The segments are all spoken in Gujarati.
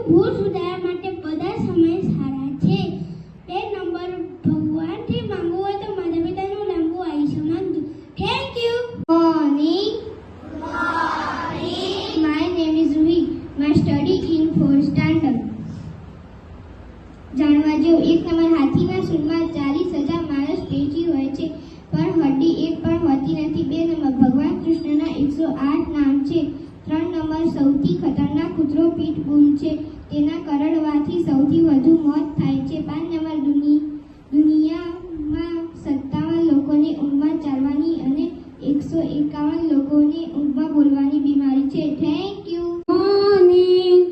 ભૂલ સુધારવા માટે બધા સમય સારા છે. 2 નંબર ભગવાનથી માંગવું હોય તો માતા પિતાનું લાંબુ આયુષ્ય માંગજો. Thank you. Morning. My name is Ruhi. My study in 4th standard. જાણવા જેવું 1 નંબર હાથીના સૂંઢમાં 40,000 માણસ પેચી હોય છે પણ હડ્ડી એક પણ હોતી નથી. 2 નંબર ભગવાન કૃષ્ણના 108 નામ છે. 3 નંબર સૌથી ખતરનાક કૂતરો પીટબુલ છે. તેના કરડવાથી સૌથી વધુ મોત થાય છે. 5 નંબર દુનિયામાં 57 લોકોને ઊંઘમાં ચાલવાની અને 151 લોકોને ઊંઘમાં બોલવાની બીમારી છે. Thank you. Morning.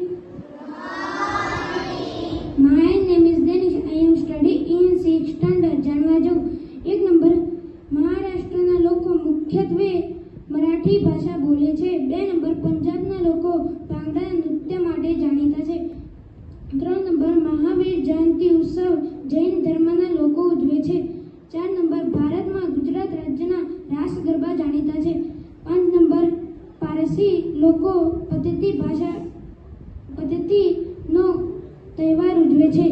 My name is Danish. I am studying in 6th standard. જાણવા જેવું 1 નંબર મહારાષ્ટ્રના લોકો મુખ્યત્વે મરાઠી ભાષા બોલે છે. 2 નંબર પંજાબના લોકો ભાંગડા નૃત્ય માટે જાણીતા છે. 3 નંબર મહાવીર જયંતિ ઉત્સવ જૈન ધર્મના લોકો ઉજવે છે. 4 નંબર ભારતમાં ગુજરાત રાજ્યના રાસ ગરબા જાણીતા છે. 5 નંબર પારસી લોકો પદ્ધતિનો તહેવાર ઉજવે છે.